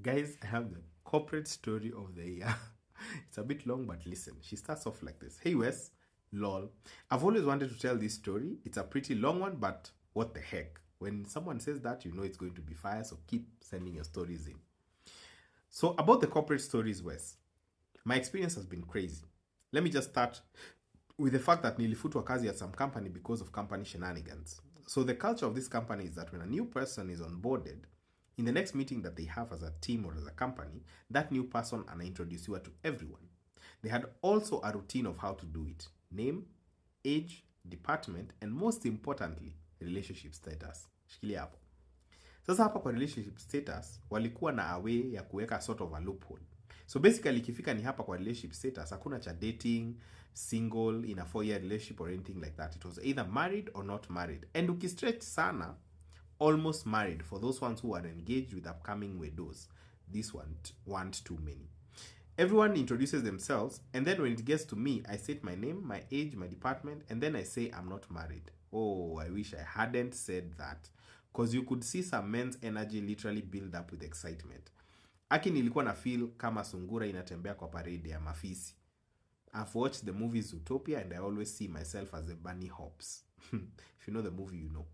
Guys, I have the corporate story of the year. It's a bit long, but listen. She starts off like this. Hey, Wes. Lol. I've always wanted to tell this story. It's a pretty long one, but what the heck? When someone says that, you know it's going to be fire, so keep sending your stories in. So, about the corporate stories, Wes, my experience has been crazy. Let me just start with the fact that nilifutwa kazi at some company because of company shenanigans. So, the culture of this company is that when a new person is onboarded, in the next meeting that they have as a team or as a company, that new person introduce you to everyone. They had also a routine of how to do it. Name, age, department, and most importantly, relationship status. Shikilia hapo. Sasa hapa kwa relationship status, walikuwa na a way ya kuweka sort of a loophole. So basically, ikifika ni hapa kwa relationship status, hakuna cha dating, single, in a 4-year relationship or anything like that. It was either married or not married. And ukistretch sana, almost married for those ones who are engaged with upcoming widows. This one want too many. Everyone introduces themselves, and then when it gets to me, I state my name, my age, my department, and then I say I'm not married. Oh, I wish I hadn't said that. Because you could see some men's energy literally build up with excitement. Aki nilikuwa na feel kama sungura inatembea kwa parade ya mafisi. I've watched the movie Zootopia and I always see myself as the bunny hops. If you know the movie, you know.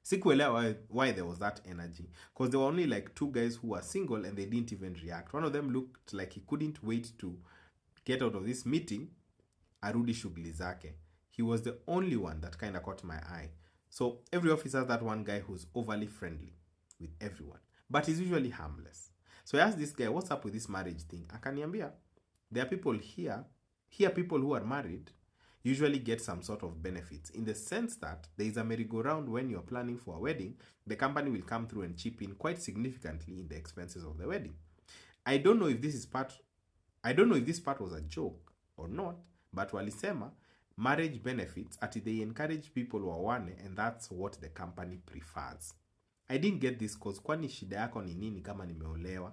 Sikuelewa why there was that energy. Because there were only like 2 guys who were single and they didn't even react. One of them looked like he couldn't wait to get out of this meeting. Arudi shughuli zake. He was the only one that kind of caught my eye. So every office has that one guy who's overly friendly with everyone. But he's usually harmless. So I asked this guy, what's up with this marriage thing? Akaniambia, there are people here people who are married usually get some sort of benefits in the sense that there is a merry-go-round when you're planning for a wedding. The company will come through and chip in quite significantly in the expenses of the wedding. I don't know if this part was a joke or not, but walisema marriage benefits ati they encourage people wawane, and that's what the company prefers. I didn't get this cause kwani shida yako ni nini kama nimeolewa?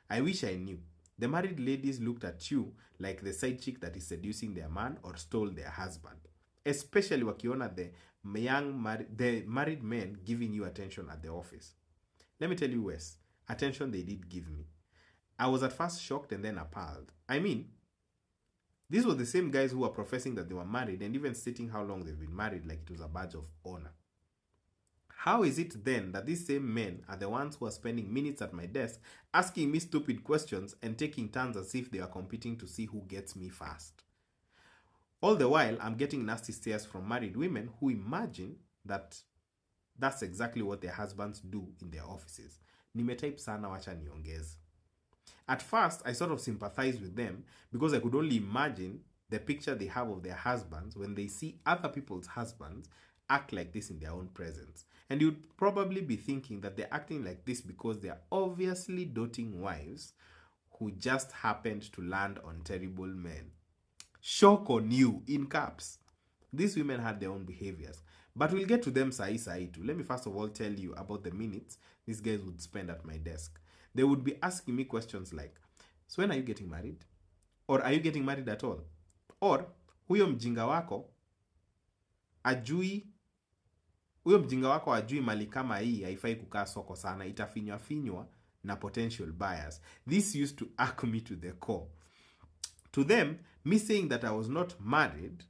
I wish I knew. The married ladies looked at you like the side chick that is seducing their man or stole their husband. Especially wakiona the married men giving you attention at the office. Let me tell you, Wes, attention they did give me. I was at first shocked and then appalled. I mean, these were the same guys who were professing that they were married and even stating how long they've been married like it was a badge of honor. How is it then that these same men are the ones who are spending minutes at my desk asking me stupid questions and taking turns as if they are competing to see who gets me first? All the while, I'm getting nasty stares from married women who imagine that that's exactly what their husbands do in their offices. Nimetype sana, wacha niongeze. At first, I sort of sympathized with them because I could only imagine the picture they have of their husbands when they see other people's husbands act like this in their own presence. And you'd probably be thinking that they're acting like this because they're obviously doting wives who just happened to land on terrible men. Shock on you, in caps. These women had their own behaviors. But we'll get to them sai too. Let me first of all tell you about the minutes these guys would spend at my desk. They would be asking me questions like, so when are you getting married? Or are you getting married at all? Or, huyo mjinga wako ajui mali kama hii haifai kukaa soko sana, itafinywa na potential buyers. This used to irk me to the core. To them, me saying that I was not married,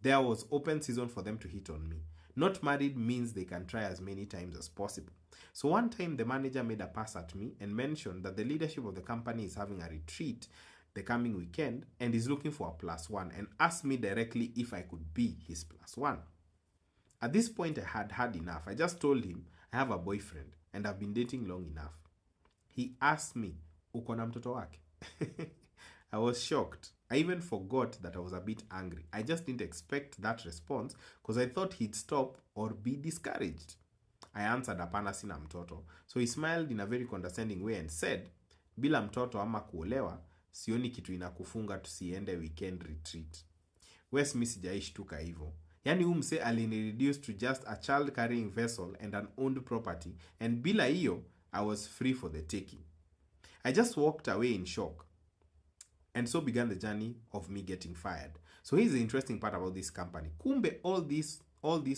there was open season for them to hit on me. Not married means they can try as many times as possible. So one time the manager made a pass at me and mentioned that the leadership of the company is having a retreat the coming weekend and is looking for a +1 and asked me directly if I could be his +1. At this point, I had had enough. I just told him I have a boyfriend and I've been dating long enough. He asked me, uko na mtoto wake? I was shocked. I even forgot that I was a bit angry. I just didn't expect that response because I thought he'd stop or be discouraged. I answered, hapana sina mtoto. So he smiled in a very condescending way and said, bila mtoto ama kuolewa, sioni kitu inakufunga tusiende weekend retreat. Wes mi sijaishtuka hivyo. Yani umse alinireduce to just a child carrying vessel and an owned property, and bila hiyo, I was free for the taking. I just walked away in shock. And so began the journey of me getting fired. So here's the interesting part about this company. Kumbe all this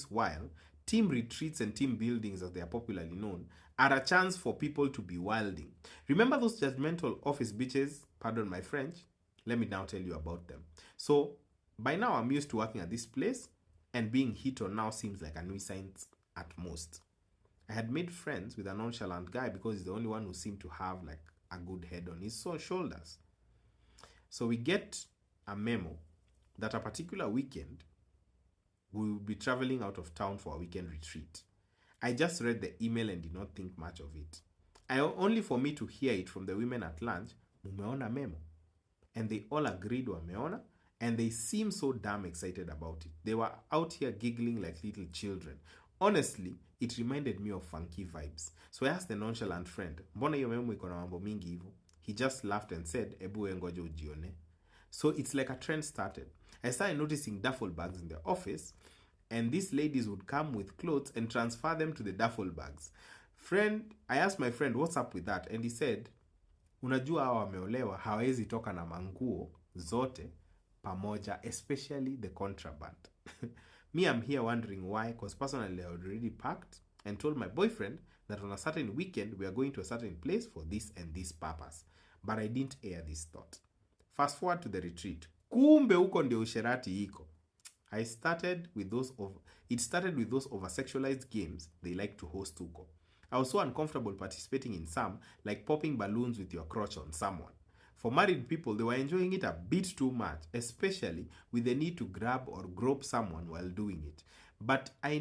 while, team retreats and team buildings, as they are popularly known, are a chance for people to be wilding. Remember those judgmental office bitches? Pardon my French. Let me now tell you about them. So, by now I'm used to working at this place, and being hit on now seems like a nuisance at most. I had made friends with a nonchalant guy because he's the only one who seemed to have like a good head on his shoulders. So we get a memo that a particular weekend we will be traveling out of town for a weekend retreat. I just read the email and did not think much of it. Only for me to hear it from the women at lunch, mumeona memo. And they all agreed wameona, and they seemed so damn excited about it. They were out here giggling like little children. Honestly, it reminded me of funky vibes. So I asked the nonchalant friend, mbona hiyo memo iko na mambo mingi hivyo? He just laughed and said, ebu ngoja ujione. So it's like a trend started. I started noticing duffel bags in the office, and these ladies would come with clothes and transfer them to the duffel bags. I asked my friend, what's up with that? And he said, unajua hawa wameolewa, hawezi toka na manguo zote pamoja, especially the contraband. Me, I'm here wondering why, because personally I already packed and told my boyfriend that on a certain weekend we are going to a certain place for this and this purpose. But I didn't air this thought. Fast forward to the retreat. Kumbe huko ndio usherati iko. It started with those over-sexualized games they like to host huko. I was so uncomfortable participating in some, like popping balloons with your crotch on someone. For married people, they were enjoying it a bit too much, especially with the need to grab or grope someone while doing it. But I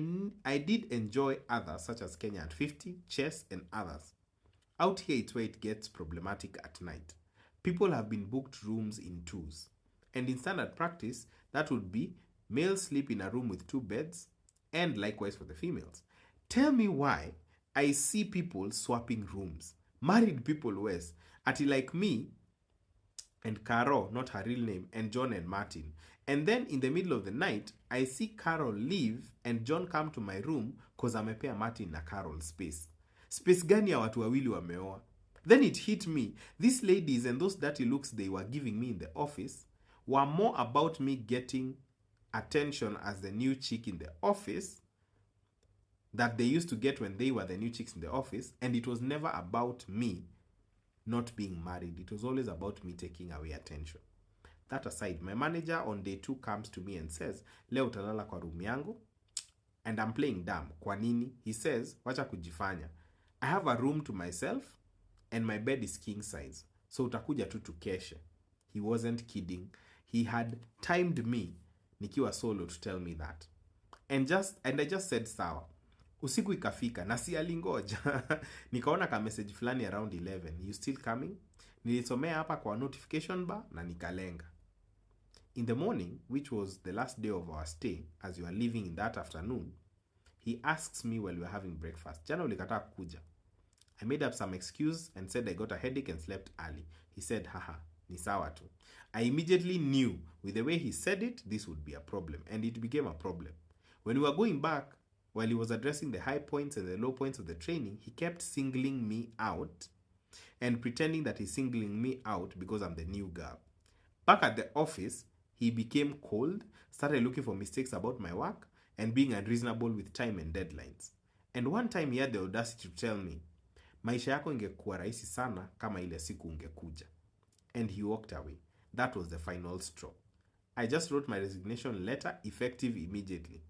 did enjoy others, such as Kenya at 50, chess, and others. Out here, it's where it gets problematic at night. People have been booked rooms in twos. And in standard practice, that would be males sleep in a room with 2 beds, and likewise for the females. Tell me why I see people swapping rooms. Married people worse. Ati like me and Carol, not her real name, and John and Martin. And then in the middle of the night, I see Carol leave and John come to my room cause amepea Martin na Carol space. Space gani ya watu wawili wameoa? Then it hit me. These ladies and those dirty looks they were giving me in the office were more about me getting attention as the new chick in the office that they used to get when they were the new chicks in the office, and it was never about me not being married. It was always about me taking away attention. That aside, my manager on day 2 comes to me and says, leo utalala kwa room yangu, and I'm playing dumb. Kwa nini? He says, wacha kujifanya. I have a room to myself, and my bed is king size, so utakuja tu tukeshe. He wasn't kidding. He had timed me nikiwa solo to tell me that. And I just said sawa. Usiku ikafika na si alingoja. Nikaona ka message fulani around 11. You still coming? Nilisomea hapa kwa notification bar na nikalenga. In the morning, which was the last day of our stay, as we were leaving in that afternoon, he asks me while we were having breakfast, jana ulikataa kuja. I made up some excuse and said I got a headache and slept early. He said, haha, ni sawa tu. I immediately knew with the way he said it, this would be a problem, and it became a problem. When we were going back, while he was addressing the high points and the low points of the training, he kept singling me out and pretending that he's singling me out because I'm the new girl. Back at the office, he became cold, started looking for mistakes about my work, and being unreasonable with time and deadlines. And one time he had the audacity to tell me, maisha yako ingekuwa rahisi sana kama ile siku ungekuja. And he walked away. That was the final straw. I just wrote my resignation letter effective immediately.